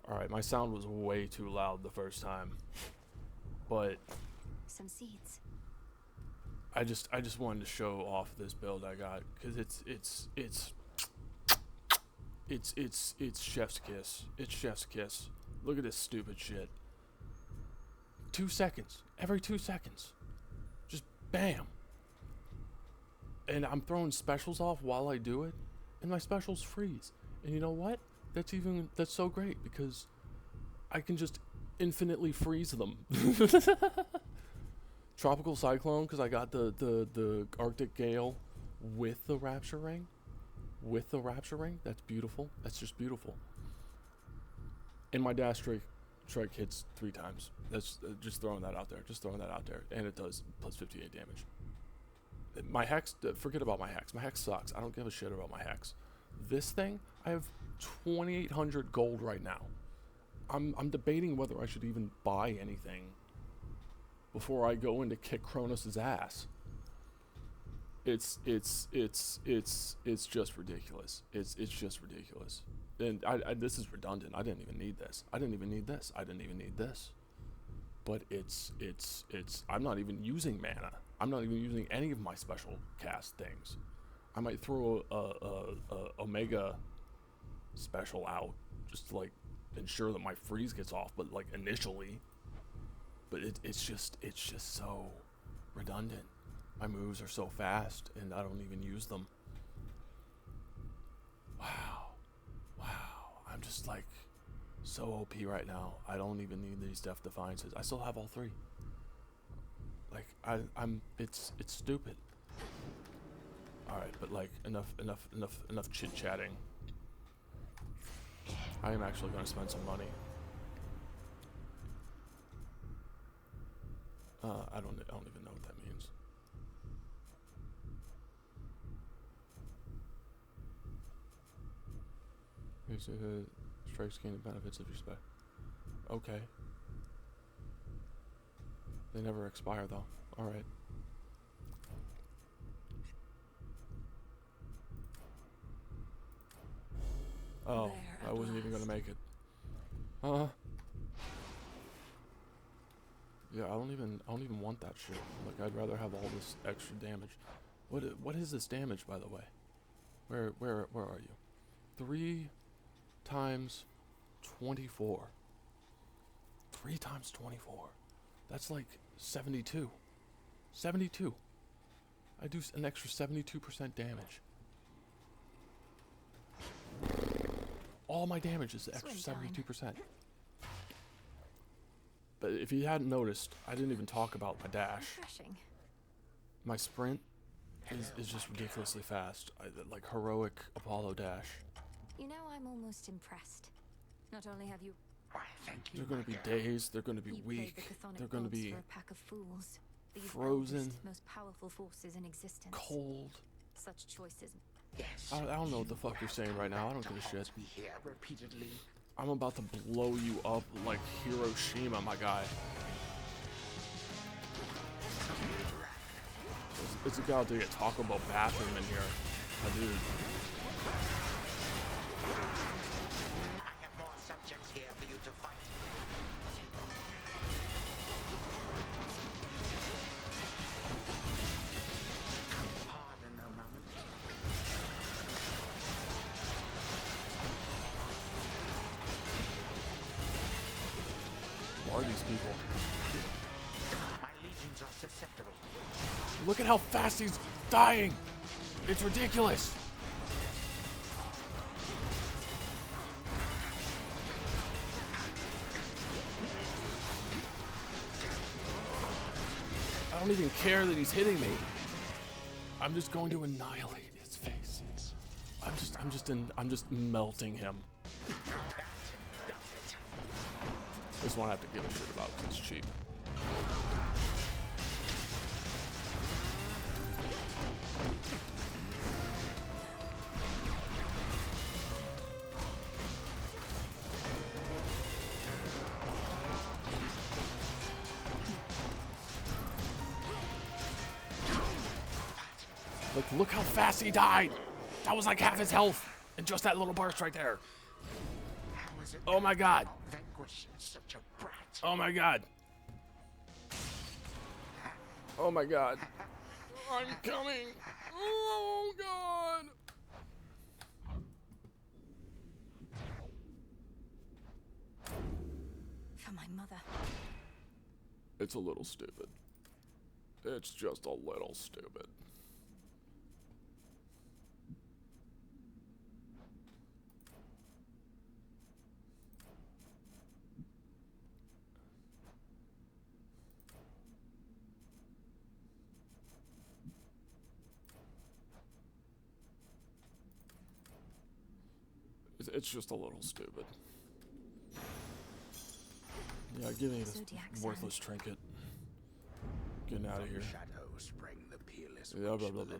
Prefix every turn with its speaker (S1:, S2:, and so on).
S1: Alright, my sound was way too loud the first time. But
S2: Some seeds.
S1: I just wanted to show off this build I got, because it's chef's kiss. It's chef's kiss. Look at this stupid shit. 2 seconds. Every 2 seconds. Just bam. And I'm throwing specials off while I do it, and my specials freeze. And you know what? That's so great, because I can just infinitely freeze them. Tropical cyclone, because I got the Arctic gale with the rapture ring. With the rapture ring. That's beautiful. That's just beautiful. And my dash strike hits 3 times. That's just throwing that out there. Just throwing that out there. And it does plus 58 damage. My hex, forget about my hex. My hex sucks. I don't give a shit about my hex. This thing, I have 2,800 gold right now. I'm debating whether I should even buy anything before I go in to kick Kronos' ass. It's just ridiculous. It's just ridiculous. And this is redundant. I didn't even need this. I didn't even need this. I didn't even need this. But I'm not even using mana. I'm not even using any of my special cast things. I might throw a Omega special out just to like ensure that my freeze gets off, but like initially. But it's just so redundant. My moves are so fast and I don't even use them. Wow. I'm just like so OP right now. I don't even need these Death Defiances. I still have all 3. Like it's stupid. Alright, but like enough chit chatting. I am actually gonna spend some money. I don't even know what that means. Strikes gain the benefits of respect. Okay. They never expire though. Alright. Oh, I wasn't even gonna make it. Yeah, I don't even want that shit. Like, I'd rather have all this extra damage. What is this damage, by the way? Where are you? 3 times 24. 3 times 24. That's like 72. 72. I do an extra 72% damage. All my damage is the extra 72%. But if you hadn't noticed, I didn't even talk about my dash.
S2: Refreshing.
S1: My sprint is just ridiculously fast. Like heroic Apollo dash.
S2: You know, I'm almost impressed. Not only have you...
S3: Why, thank you.
S1: They're going to be dazed. They're going to be
S2: You played
S1: weak.
S2: the chthonic
S1: They're going to
S2: gods
S1: be
S2: for a pack of fools. These
S1: frozen,
S2: oldest, most powerful forces in existence.
S1: cold.
S2: Such choices.
S3: Yes.
S1: I don't know what the fuck you're saying right now. I don't give a shit.
S3: We hear repeatedly.
S1: I'm about to blow you up like Hiroshima, my guy. It's a goddamn Taco Bell bathroom in here. My dude.
S3: I have more subjects here for you to fight. Pardon a moment.
S1: Who are these people?
S3: My legions are susceptible.
S1: Look at how fast he's dying! It's ridiculous! I don't even care that he's hitting me. I'm just going to annihilate his face. I'm just melting him. This one I have to give a shit about because it's cheap. Like, look how fast he died! That was like half his health in just that little burst right there.
S3: How was it
S1: Oh my god.
S3: I'll vanquish such a brat.
S1: Oh my god. Oh my god. I'm coming. Oh god.
S2: For my mother.
S1: It's a little stupid. It's just a little stupid. It's just a little stupid. Yeah, give me this
S2: Zodiac
S1: worthless trinket. Getting out of here.
S3: Shadow sprang the peerless
S1: Yeah, blah,
S3: witch
S1: blah, blah.